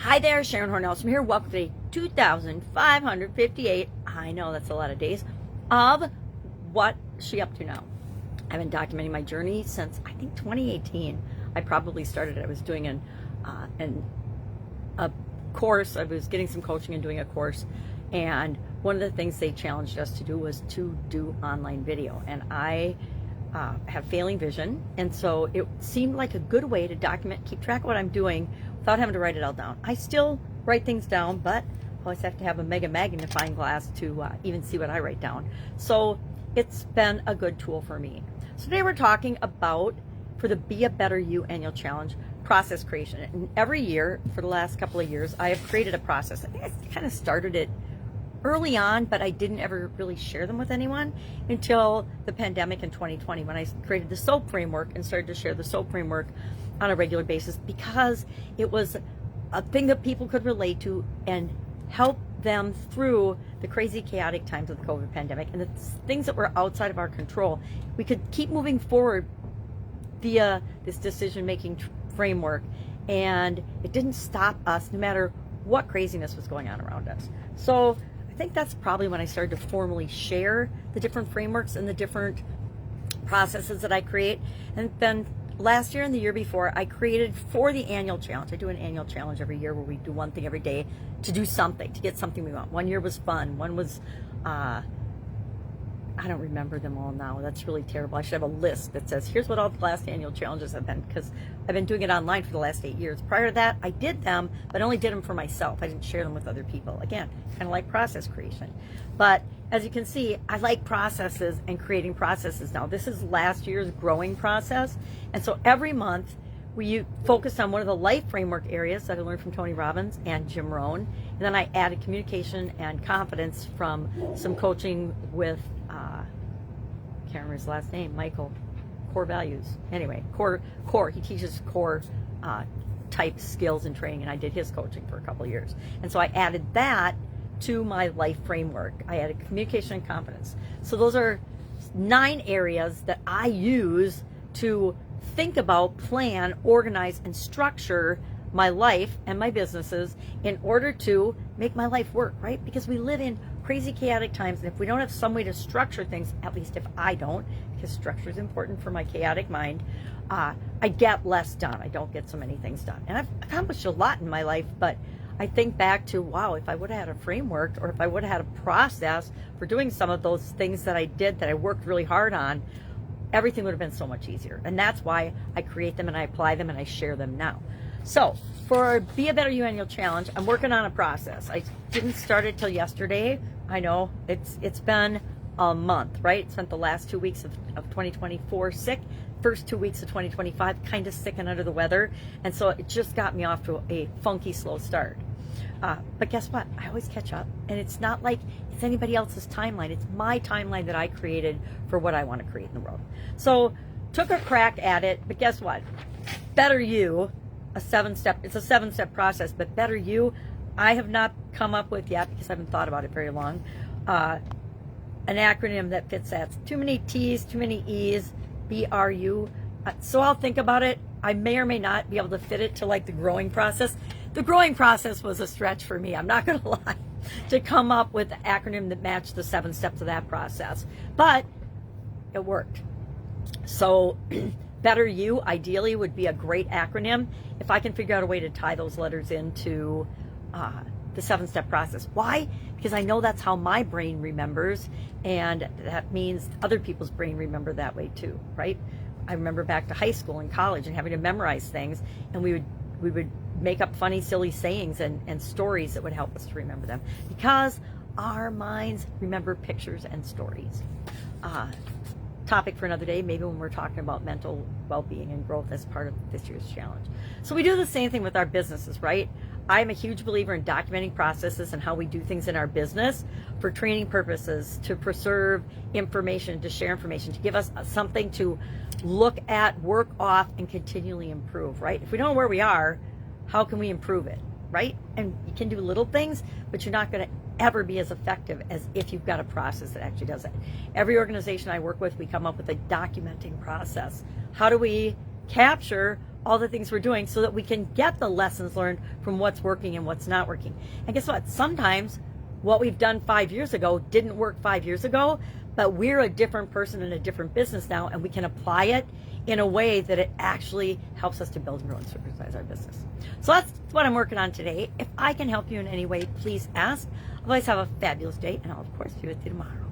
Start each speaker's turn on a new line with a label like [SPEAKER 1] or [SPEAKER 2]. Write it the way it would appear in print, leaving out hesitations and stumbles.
[SPEAKER 1] Hi there, Sharon Horne-Ellstrom here. Welcome to day 2,558. I know that's a lot of days of what she up to now. I've been documenting my journey since I think 2018. I probably started. I was doing a course. I was getting some coaching and doing a course, and one of the things they challenged us to do was to do online video. And I have failing vision, and so it seemed like a good way to document, keep track of what I'm doing without having to write it all down. I still write things down, but I always have to have a mega magnifying glass to even see what I write down. So it's been a good tool for me. So today we're talking about, for the Be a Better You annual challenge, process creation. And every year for the last couple of years, I have created a process. I think I kind of started it early on, but I didn't ever really share them with anyone until the pandemic in 2020, when I created the SOAP framework and started to share the SOAP framework on a regular basis, because it was a thing that people could relate to and help them through the crazy, chaotic times of the COVID pandemic and the things that were outside of our control. We could keep moving forward via this decision-making framework, and it didn't stop us no matter what craziness was going on around us. So I think that's probably when I started to formally share the different frameworks and the different processes that I create. And then last year and the year before, I created for the annual challenge. I do an annual challenge every year where we do one thing every day to do something, to get something we want. One year was fun. One was, I don't remember them all now. That's really terrible. I should have a list that says, here's what all the last annual challenges have been, because I've been doing it online for the last 8 years. Prior to that, I did them, but I only did them for myself. I didn't share them with other people. Again, kind of like process creation. But as you can see, I like processes and creating processes now. This is last year's growing process. And so every month, we focused on one of the life framework areas that I learned from Tony Robbins and Jim Rohn. And then I added communication and confidence from some coaching with, I can't remember his last name, Michael, core values. Anyway, core, he teaches core type skills and training, and I did his coaching for a couple of years. And so I added that to my life framework. I added communication and confidence. So those are 9 areas that I use to think about, plan, organize, and structure my life and my businesses in order to make my life work, right? Because we live in crazy, chaotic times, and if we don't have some way to structure things, at least if I don't, because structure is important for my chaotic mind, I get less done. I don't get so many things done. And I've accomplished a lot in my life, but I think back to, wow, if I would have had a framework, or if I would have had a process for doing some of those things that I did, that I worked really hard on, everything would have been so much easier. And that's why I create them and I apply them and I share them now. So for Be a Better You annual challenge, I'm working on a process. I didn't start it till yesterday. I know it's been a month, right? Spent the last 2 weeks of 2024 sick, first 2 weeks of 2025 kind of sick and under the weather, and so it just got me off to a funky, slow start. But guess what? I always catch up, and it's not like it's anybody else's timeline. It's my timeline that I created for what I want to create in the world. So took a crack at it, but guess what? Better You, it's a 7-step process, but Better You, I have not come up with yet, because I haven't thought about it very long, an acronym that fits that. Too many T's, too many E's, BRU. So I'll think about it. I may or may not be able to fit it to like the growing process. The growing process was a stretch for me, I'm not going to lie, to come up with the acronym that matched the 7 steps of that process. But it worked. So Better You, ideally, would be a great acronym if I can figure out a way to tie those letters into the 7-step process. Why? Because I know that's how my brain remembers, and that means other people's brain remember that way too, right? I remember back to high school and college and having to memorize things, and we would make up funny, silly sayings and stories that would help us to remember them, because our minds remember pictures and stories. Topic for another day, maybe when we're talking about mental well-being and growth as part of this year's challenge. So we do the same thing with our businesses, right? I'm a huge believer in documenting processes and how we do things in our business for training purposes, to preserve information, to share information, to give us something to look at, work off, and continually improve, right? If we don't know where we are, how can we improve it, right? And you can do little things, but you're not going to ever be as effective as if you've got a process that actually does it. Every organization I work with, we come up with a documenting process. How do we capture all the things we're doing so that we can get the lessons learned from what's working and what's not working. And guess what? Sometimes what we've done 5 years ago didn't work 5 years ago, but we're a different person in a different business now, and we can apply it in a way that it actually helps us to build and grow and supersize our business. So that's what I'm working on today. If I can help you in any way, please ask. Otherwise, have a fabulous day, and I'll, of course, be with you tomorrow.